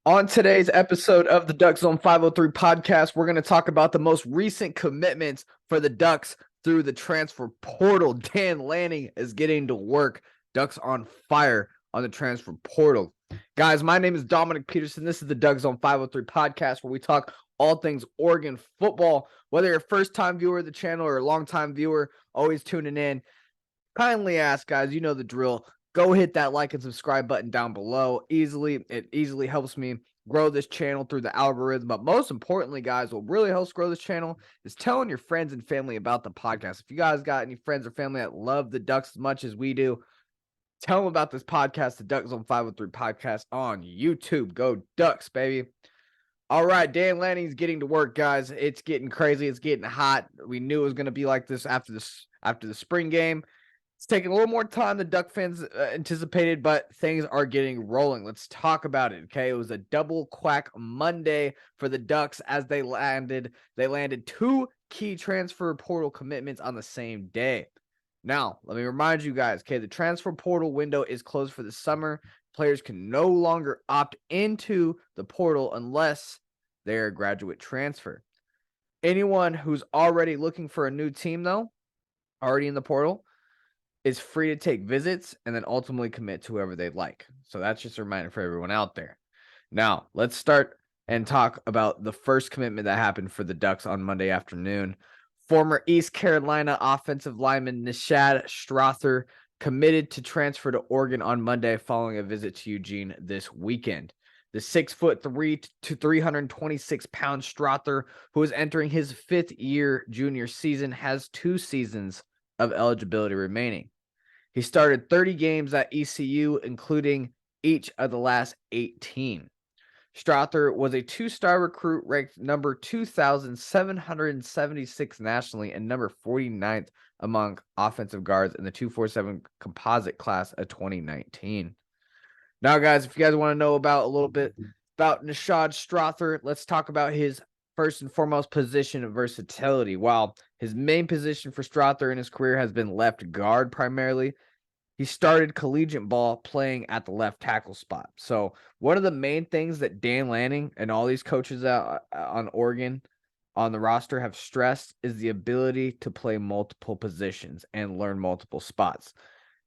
On today's episode of the Duck Zone 503 podcast, we're going to talk about the most recent commitments for the Ducks through the transfer portal. Dan Lanning is getting to work. Ducks on fire on the transfer portal. Guys, my name is Dominic Peterson. This is the Duck Zone 503 podcast where we talk all things Oregon football. Whether you're a first-time viewer of the channel or a long-time viewer, always tuning in. Kindly ask, guys, you know the drill. Go hit that like and subscribe button down below. It easily helps me grow this channel through the algorithm. But most importantly, guys, what really helps grow this channel is telling your friends and family about the podcast. If you guys got any friends or family that love the Ducks as much as we do, tell them about this podcast, the Duck Zone 503 podcast on YouTube. Go Ducks, baby. All right, Dan Lanning's getting to work, guys. It's getting crazy. It's getting hot. We knew it was going to be like this after the spring game. It's taking a little more time than Duck fans anticipated, but things are getting rolling. Let's talk about it, okay? It was a double quack Monday for the Ducks as they landed two key transfer portal commitments on the same day. Now, let me remind you guys, okay, the transfer portal window is closed for the summer. Players can no longer opt into the portal unless they're a graduate transfer. Anyone who's already looking for a new team, though, already in the portal, is free to take visits and then ultimately commit to whoever they'd like. So that's just a reminder for everyone out there. Now, let's start and talk about the first commitment that happened for the Ducks on Monday afternoon. Former East Carolina offensive lineman Nishad Strother committed to transfer to Oregon on Monday following a visit to Eugene this weekend. The 6'3" to 326-pound Strother, who is entering his fifth year junior season, has 2 seasons of eligibility remaining. He started 30 games at ECU, including each of the last 18. Strother was a 2-star recruit ranked number 2,776 nationally and number 49th among offensive guards in the 247 composite class of 2019. Now, guys, if you guys want to know about a little bit about Nishad Strother, let's talk about his first and foremost position of versatility. While his main position for Strother in his career has been left guard primarily, he started collegiate ball playing at the left tackle spot. So one of the main things that Dan Lanning and all these coaches out on Oregon on the roster have stressed is the ability to play multiple positions and learn multiple spots.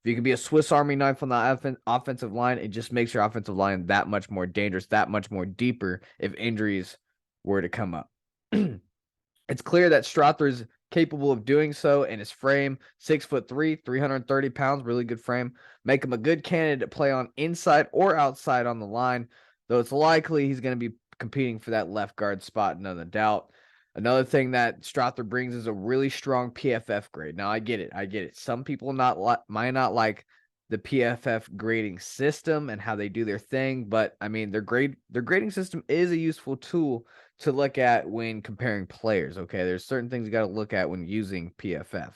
If you can be a Swiss Army knife on the offensive line, it just makes your offensive line that much more dangerous, that much more deeper if injuries were to come up. It's clear that Strother is capable of doing so, and his frame, 6'3", 330 pounds, really good frame, make him a good candidate to play on inside or outside on the line, though it's likely he's going to be competing for that left guard spot, none doubt. Another thing that Strother brings is a really strong PFF grade. Now, I get it. Some people might not like the PFF grading system and how they do their thing, but I mean, their grading system is a useful tool to look at when comparing players. Okay, there's certain things you got to look at when using PFF.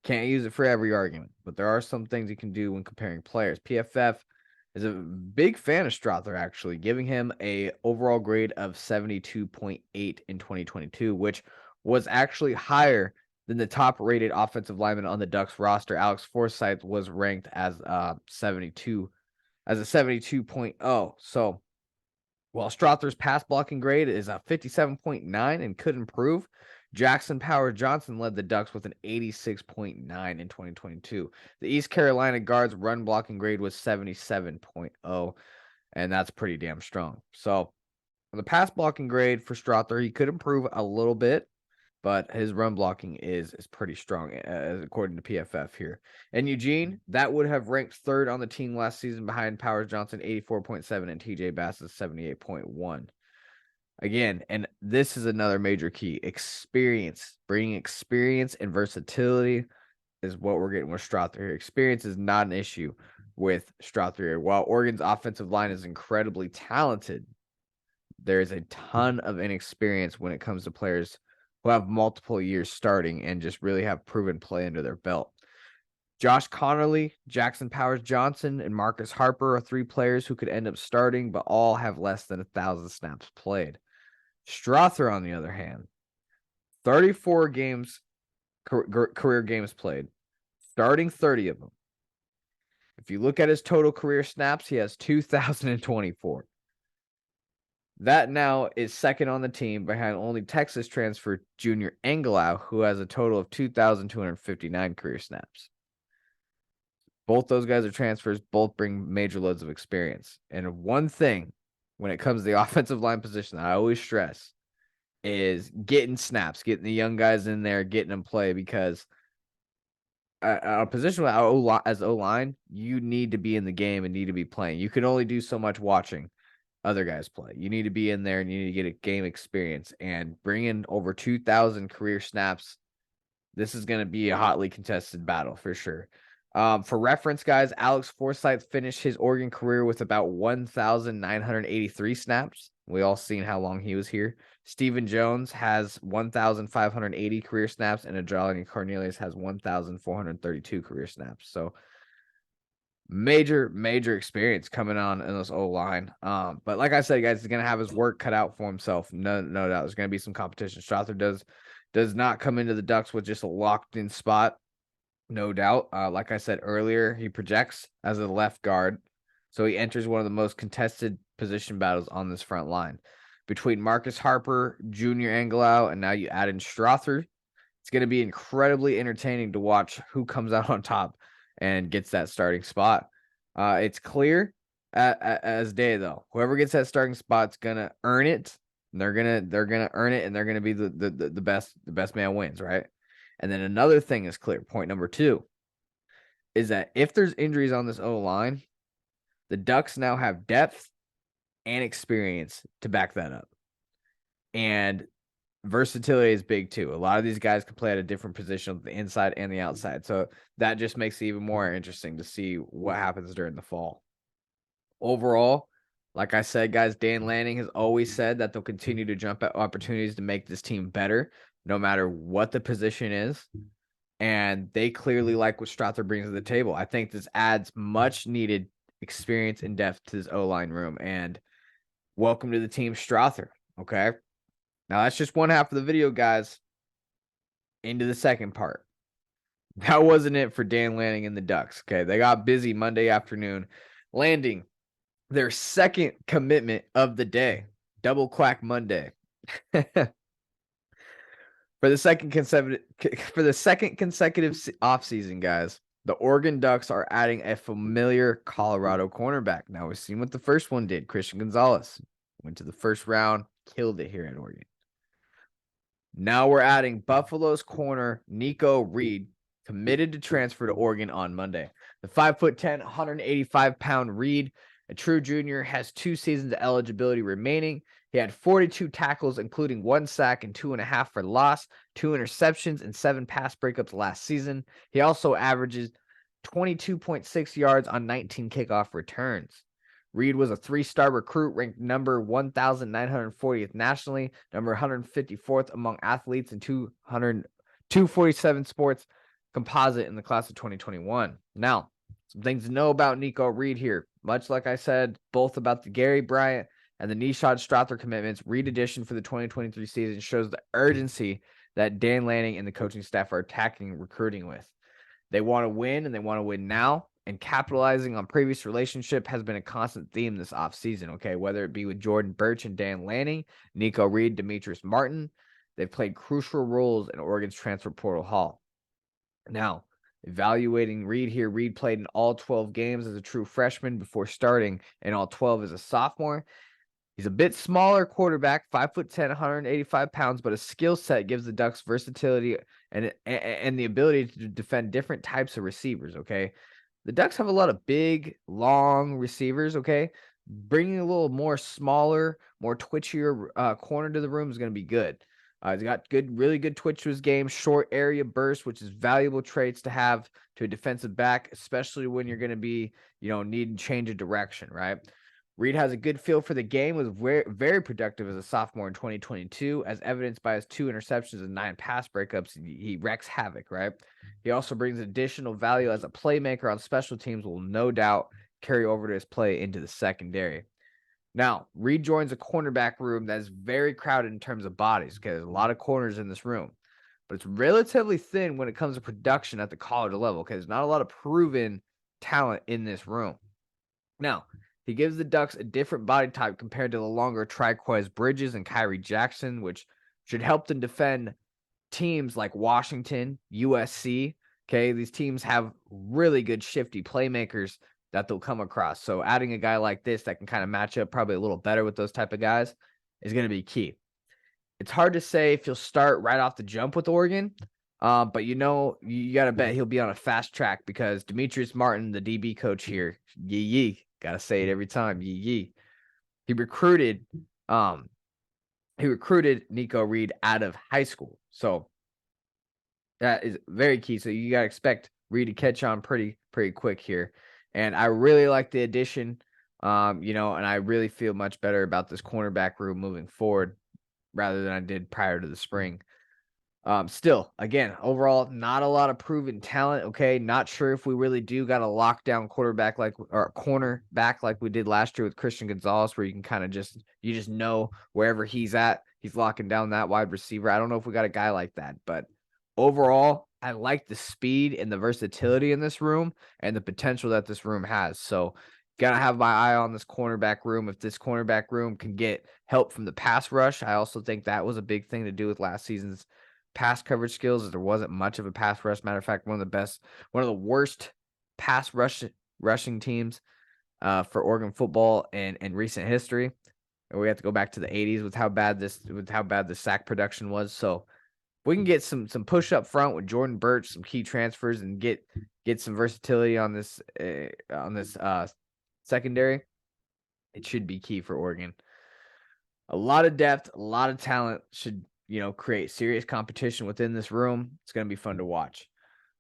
Can't use it for every argument, but there are some things you can do when comparing players. PFF is a big fan of Strother, actually, giving him a overall grade of 72.8 in 2022, which was actually higher than the top-rated offensive lineman on the Ducks roster. Alex Forsyth was ranked as a 72.0. So while Strother's pass blocking grade is a 57.9 and could improve, Jackson Power Johnson led the Ducks with an 86.9 in 2022. The East Carolina guard's run blocking grade was 77.0, and that's pretty damn strong. So the pass blocking grade for Strother, he could improve a little bit, but his run blocking is pretty strong, according to PFF here. And Eugene, that would have ranked third on the team last season behind Powers Johnson, 84.7, and TJ Bass's 78.1. Again, and this is another major key, experience. Bringing experience and versatility is what we're getting with Strother here. Experience is not an issue with Strother here. While Oregon's offensive line is incredibly talented, there is a ton of inexperience when it comes to players who have multiple years starting and just really have proven play under their belt. Josh Connerly, Jackson Powers Johnson, and Marcus Harper are 3 players who could end up starting, but all have less than 1,000 snaps played. Strother, on the other hand, 34 games, career games played, starting 30 of them. If you look at his total career snaps, he has 2,024. That now is second on the team behind only Texas transfer Junior Angelau, who has a total of 2,259 career snaps. Both those guys are transfers. Both bring major loads of experience. And one thing when it comes to the offensive line position that I always stress is getting snaps, getting the young guys in there, getting them play, because a position as O-line, you need to be in the game and need to be playing. You can only do so much watching other guys play. You need to be in there and you need to get a game experience. And bringing over 2,000 career snaps, this is going to be a hotly contested battle for sure. For reference, guys, Alex Forsythe finished his Oregon career with about 1,983 snaps. We all seen how long he was here. Stephen Jones has 1,580 career snaps, and Adrian Cornelius has 1,432 career snaps. So major experience coming on in this O-line. But like I said, guys, he's gonna have his work cut out for himself. No doubt. There's gonna be some competition. Strother does not come into the Ducks with just a locked in spot. No doubt. Like I said earlier, he projects as a left guard, so he enters one of the most contested position battles on this front line. Between Marcus Harper, Junior Angelau, and now you add in Strother, it's going to be incredibly entertaining to watch who comes out on top and gets that starting spot. It's clear as day, though. Whoever gets that starting spot's gonna earn it. And they're gonna earn it, and they're gonna be the best man wins, right? And then another thing is clear. Point number 2 is that if there's injuries on this O-line, the Ducks now have depth and experience to back that up. And versatility is big too. A lot of these guys can play at a different position on the inside and the outside. So that just makes it even more interesting to see what happens during the fall. Overall, like I said, guys, Dan Lanning has always said that they'll continue to jump at opportunities to make this team better, no matter what the position is. And they clearly like what Strother brings to the table. I think this adds much needed experience and depth to this O-line room. And welcome to the team, Strother. Okay. Now that's just one half of the video, guys. Into the second part. That wasn't it for Dan Lanning and the Ducks. Okay. They got busy Monday afternoon, landing their second commitment of the day. Double Quack Monday. For the second consecutive offseason, guys, the Oregon Ducks are adding a familiar Colorado cornerback. Now, we've seen what the first one did. Christian Gonzalez went to the first round, killed it here at Oregon. Now we're adding Buffalo's corner, Nikko Reed, committed to transfer to Oregon on Monday. The 5'10", 185-pound Reed, a true junior, has 2 seasons of eligibility remaining. He had 42 tackles, including 1 sack and 2.5 for loss, 2 interceptions, and 7 pass breakups last season. He also averages 22.6 yards on 19 kickoff returns. Reed was a 3-star recruit, ranked number 1,940th nationally, number 154th among athletes in 247 sports composite in the class of 2021. Now, some things to know about Nikko Reed here. Much like I said, both about the Gary Bryant and the Nishad Strother commitments, Reed addition for the 2023 season shows the urgency that Dan Lanning and the coaching staff are attacking recruiting with. They want to win, and they want to win now. And capitalizing on previous relationship has been a constant theme this offseason, okay? Whether it be with Jordan Birch and Dan Lanning, Nikko Reed, Demetrius Martin, they've played crucial roles in Oregon's transfer portal haul. Now, evaluating Reed here, Reed played in all 12 games as a true freshman before starting in all 12 as a sophomore. He's a bit smaller quarterback, 5'10", 185 pounds, but a skill set gives the Ducks versatility and the ability to defend different types of receivers, okay? The Ducks have a lot of big, long receivers, okay? Bringing a little more smaller, more twitchier corner to the room is going to be good. He's got really good twitch to his game, short area burst, which is valuable traits to have to a defensive back, especially when you're going to be, needing change of direction, right? Reed has a good feel for the game, was very productive as a sophomore in 2022, as evidenced by his 2 interceptions and 9 pass breakups. He wreaks havoc, right? He also brings additional value as a playmaker on special teams, will no doubt carry over to his play into the secondary. Now, Reed joins a cornerback room that is very crowded in terms of bodies, because there's a lot of corners in this room. But it's relatively thin when it comes to production at the college level, because there's not a lot of proven talent in this room. Now, He gives the Ducks a different body type compared to the longer Triquez Bridges and Kyrie Jackson, which should help them defend teams like Washington, USC. Okay, these teams have really good shifty playmakers that they'll come across. So adding a guy like this that can kind of match up probably a little better with those type of guys is going to be key. It's hard to say if he'll start right off the jump with Oregon, but you got to bet he'll be on a fast track because Demetrius Martin, the DB coach here, yee, got to say it every time, yee. He recruited Nikko Reed out of high school. So that is very key. So you got to expect Reed to catch on pretty quick here. And I really like the addition, and I really feel much better about this cornerback room moving forward rather than I did prior to the spring. Still, again, overall, not a lot of proven talent. Okay, not sure if we really do got a lockdown cornerback like we did last year with Christian Gonzalez, where you can kind of just know wherever he's at, he's locking down that wide receiver. I don't know if we got a guy like that, but overall, I like the speed and the versatility in this room and the potential that this room has. So, gotta have my eye on this cornerback room. If this cornerback room can get help from the pass rush, I also think that was a big thing to do with last season's pass coverage skills, is there wasn't much of a pass rush. Matter of fact, one of the worst pass rushing teams for Oregon football in recent history. And we have to go back to the 80s with how bad the sack production was. So we can get some push up front with Jordan Birch, some key transfers, and get some versatility on this secondary. It should be key for Oregon. A lot of depth, a lot of talent should create serious competition within this room. It's going to be fun to watch.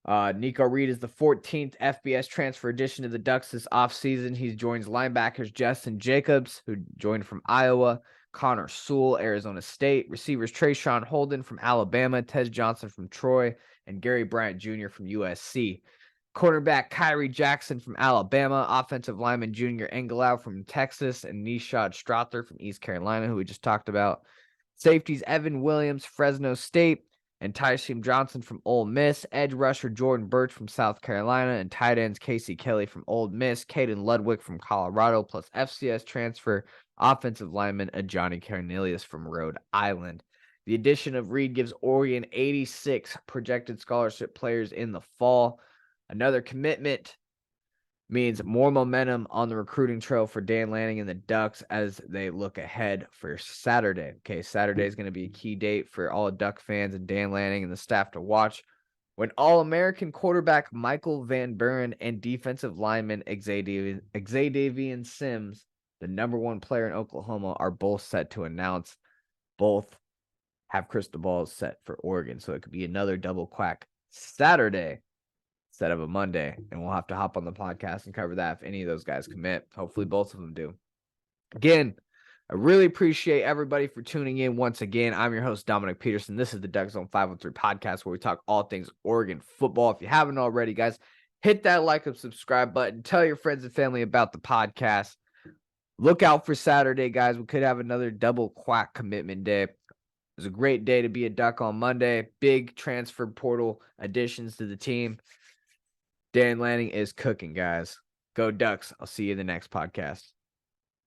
Nikko Reed is the 14th FBS transfer addition to the Ducks this offseason. He joins linebackers Justin Jacobs, who joined from Iowa, Connor Sewell, Arizona State, receivers Trayshawn Holden from Alabama, Tez Johnson from Troy, and Gary Bryant Jr. from USC. Cornerback Kyrie Jackson from Alabama, offensive lineman Junior Engelau from Texas, and Nishad Strother from East Carolina, who we just talked about. Safeties Evan Williams, Fresno State, and Tyshim Johnson from Ole Miss. Edge rusher Jordan Birch from South Carolina, and tight ends Casey Kelly from Ole Miss, Caden Ludwig from Colorado, plus FCS transfer offensive lineman Johnny Cornelius from Rhode Island. The addition of Reed gives Oregon 86 projected scholarship players in the fall. Another commitment means more momentum on the recruiting trail for Dan Lanning and the Ducks as they look ahead for Saturday. Okay, Saturday is going to be a key date for all Duck fans and Dan Lanning and the staff to watch, when All-American quarterback Michael Van Buren and defensive lineman Xavier Sims, the number one player in Oklahoma, are both set to announce. Both have crystal balls set for Oregon, so it could be another double quack Saturday instead of a Monday, and we'll have to hop on the podcast and cover that if any of those guys commit. Hopefully both of them do. Again, I really appreciate everybody for tuning in once again. I'm your host, Dominic Peterson. This is the Duck Zone 503 podcast, where we talk all things Oregon football. If you haven't already, guys, hit that like and subscribe button. Tell your friends and family about the podcast. Look out for Saturday, guys. We could have another double quack commitment day. It was a great day to be a Duck on Monday. Big transfer portal additions to the team. Dan Lanning is cooking, guys. Go Ducks. I'll see you in the next podcast.